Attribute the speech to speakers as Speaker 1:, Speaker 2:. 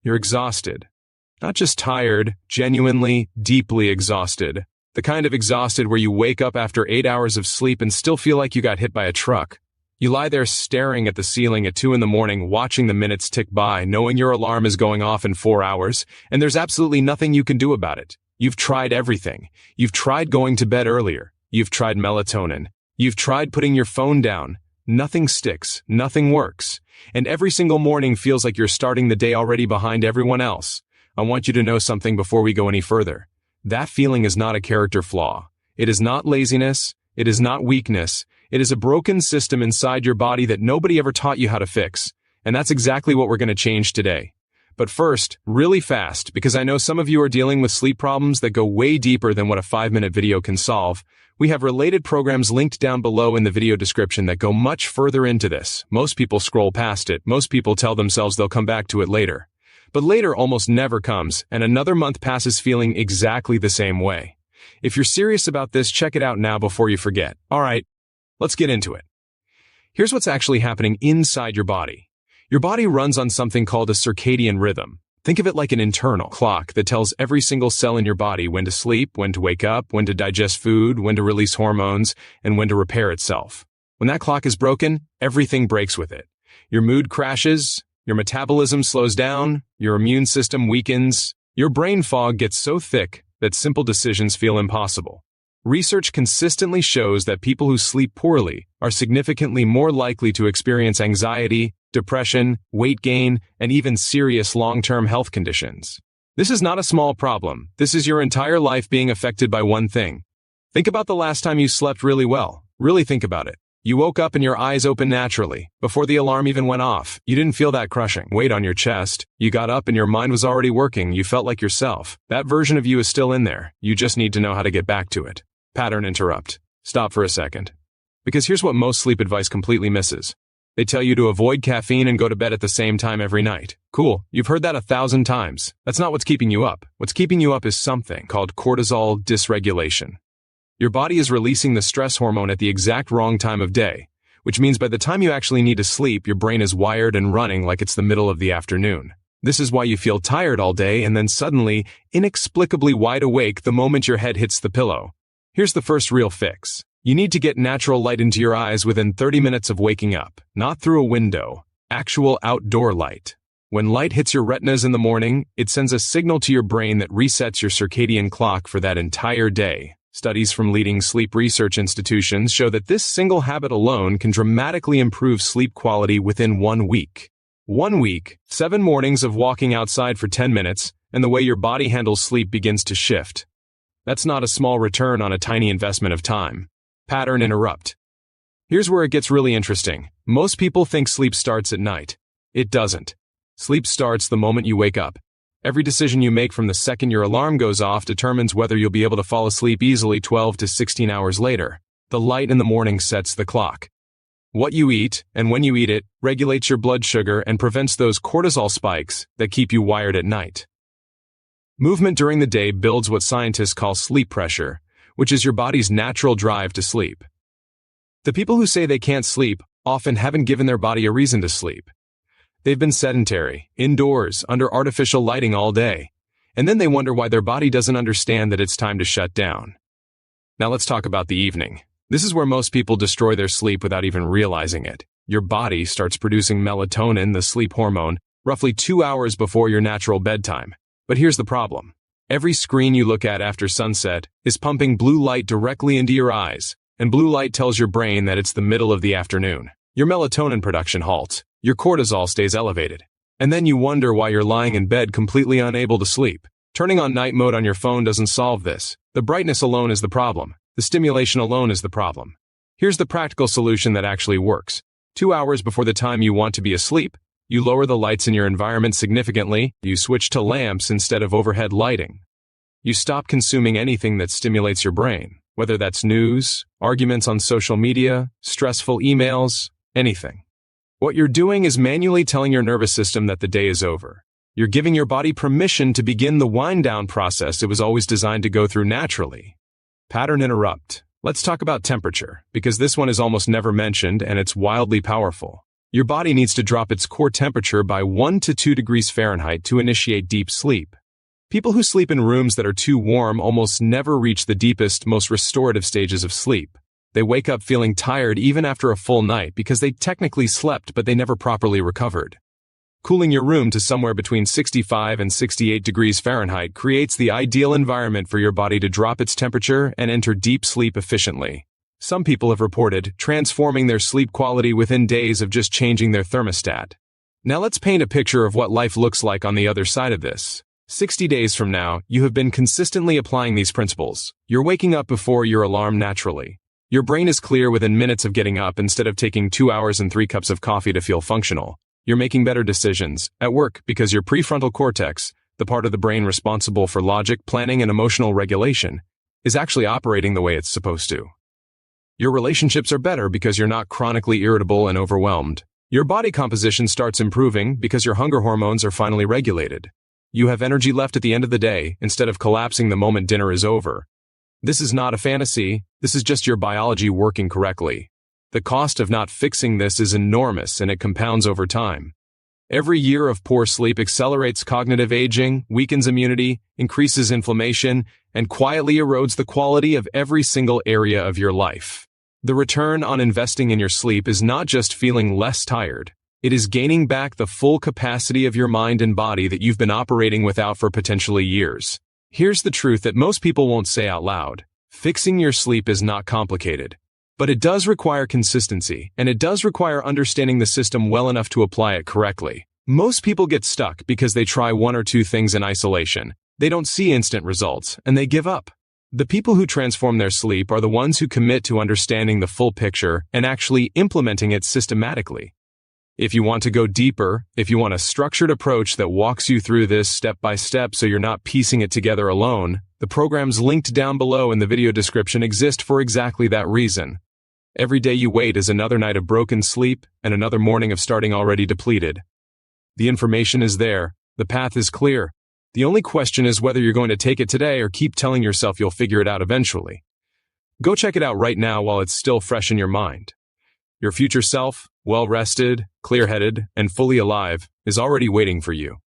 Speaker 1: You're exhausted. Not just tired, genuinely, deeply exhausted. The kind of exhausted where you wake up after 8 hours of sleep and still feel like you got hit by a truck. You lie there staring at the ceiling at 2 in the morning, watching the minutes tick by, knowing your alarm is going off in 4 hours, and there's absolutely nothing you can do about it. You've tried everything. You've tried going to bed earlier. You've tried melatonin. You've tried putting your phone down. Nothing sticks. Nothing works. And every single morning feels like you're starting the day already behind everyone else. I want you to know something before we go any further. That feeling is not a character flaw. It is not laziness. It is not weakness. It is a broken system inside your body that nobody ever taught you how to fix. And that's exactly what we're going to change today. But first, really fast, because I know some of you are dealing with sleep problems that go way deeper than what a 5-minute video can solve, we have related programs linked down below in the video description that go much further into this. Most people scroll past it. Most people tell themselves they'll come back to it later. But later almost never comes, and another month passes feeling exactly the same way. If you're serious about this, check it out now before you forget. All right, let's get into it. Here's what's actually happening inside your body. Your body runs on something called a circadian rhythm. Think of it like an internal clock that tells every single cell in your body when to sleep, when to wake up, when to digest food, when to release hormones, and when to repair itself. When that clock is broken, everything breaks with it. Your mood crashes, your metabolism slows down, your immune system weakens, your brain fog gets so thick that simple decisions feel impossible. Research consistently shows that people who sleep poorly are significantly more likely to experience anxiety, depression, weight gain, and even serious long-term health conditions. This is not a small problem. This is your entire life being affected by one thing. Think about the last time you slept really well. Really think about it. You woke up and your eyes opened naturally. Before the alarm even went off, you didn't feel that crushing weight on your chest. You got up and your mind was already working. You felt like yourself. That version of you is still in there. You just need to know how to get back to it. Pattern interrupt. Stop for a second. Because here's what most sleep advice completely misses. They tell you to avoid caffeine and go to bed at the same time every night. Cool, you've heard that 1,000 times. That's not what's keeping you up. What's keeping you up is something called cortisol dysregulation. Your body is releasing the stress hormone at the exact wrong time of day, which means by the time you actually need to sleep, your brain is wired and running like it's the middle of the afternoon. This is why you feel tired all day and then suddenly, inexplicably wide awake the moment your head hits the pillow. Here's the first real fix. You need to get natural light into your eyes within 30 minutes of waking up, not through a window, actual outdoor light. When light hits your retinas in the morning, it sends a signal to your brain that resets your circadian clock for that entire day. Studies from leading sleep research institutions show that this single habit alone can dramatically improve sleep quality within 1 week. 1 week, 7 mornings of walking outside for 10 minutes, and the way your body handles sleep begins to shift. That's not a small return on a tiny investment of time. Pattern interrupt. Here's where it gets really interesting. Most people think sleep starts at night. It doesn't. Sleep starts the moment you wake up. Every decision you make from the second your alarm goes off determines whether you'll be able to fall asleep easily 12 to 16 hours later. The light in the morning sets the clock. What you eat, and when you eat it, regulates your blood sugar and prevents those cortisol spikes that keep you wired at night. Movement during the day builds what scientists call sleep pressure, which is your body's natural drive to sleep. The people who say they can't sleep often haven't given their body a reason to sleep. They've been sedentary, indoors, under artificial lighting all day, and then they wonder why their body doesn't understand that it's time to shut down. Now let's talk about the evening. This is where most people destroy their sleep without even realizing it. Your body starts producing melatonin, the sleep hormone, roughly 2 hours before your natural bedtime. But here's the problem. Every screen you look at after sunset is pumping blue light directly into your eyes, and blue light tells your brain that it's the middle of the afternoon. Your melatonin production halts, your cortisol stays elevated, and then you wonder why you're lying in bed completely unable to sleep. Turning on night mode on your phone doesn't solve this. The brightness alone is the problem. The stimulation alone is the problem. Here's the practical solution that actually works. 2 hours before the time you want to be asleep, you lower the lights in your environment significantly. You switch to lamps instead of overhead lighting. You stop consuming anything that stimulates your brain, whether that's news, arguments on social media, stressful emails, anything. What you're doing is manually telling your nervous system that the day is over. You're giving your body permission to begin the wind-down process it was always designed to go through naturally. Pattern interrupt. Let's talk about temperature, because this one is almost never mentioned and it's wildly powerful. Your body needs to drop its core temperature by 1 to 2 degrees Fahrenheit to initiate deep sleep. People who sleep in rooms that are too warm almost never reach the deepest, most restorative stages of sleep. They wake up feeling tired even after a full night because they technically slept but they never properly recovered. Cooling your room to somewhere between 65 and 68 degrees Fahrenheit creates the ideal environment for your body to drop its temperature and enter deep sleep efficiently. Some people have reported transforming their sleep quality within days of just changing their thermostat. Now let's paint a picture of what life looks like on the other side of this. 60 days from now, you have been consistently applying these principles. You're waking up before your alarm naturally. Your brain is clear within minutes of getting up instead of taking 2 hours and 3 cups of coffee to feel functional. You're making better decisions at work because your prefrontal cortex, the part of the brain responsible for logic, planning, and emotional regulation, is actually operating the way it's supposed to. Your relationships are better because you're not chronically irritable and overwhelmed. Your body composition starts improving because your hunger hormones are finally regulated. You have energy left at the end of the day instead of collapsing the moment dinner is over. This is not a fantasy, this is just your biology working correctly. The cost of not fixing this is enormous and it compounds over time. Every year of poor sleep accelerates cognitive aging, weakens immunity, increases inflammation, and quietly erodes the quality of every single area of your life. The return on investing in your sleep is not just feeling less tired. It is gaining back the full capacity of your mind and body that you've been operating without for potentially years. Here's the truth that most people won't say out loud. Fixing your sleep is not complicated. But it does require consistency, and it does require understanding the system well enough to apply it correctly. Most people get stuck because they try 1 or 2 things in isolation. They don't see instant results, and they give up. The people who transform their sleep are the ones who commit to understanding the full picture and actually implementing it systematically. If you want to go deeper, if you want a structured approach that walks you through this step by step so you're not piecing it together alone, the programs linked down below in the video description exist for exactly that reason. Every day you wait is another night of broken sleep and another morning of starting already depleted. The information is there. The path is clear. The only question is whether you're going to take it today or keep telling yourself you'll figure it out eventually. Go check it out right now while it's still fresh in your mind. Your future self, well-rested, clear-headed, and fully alive, is already waiting for you.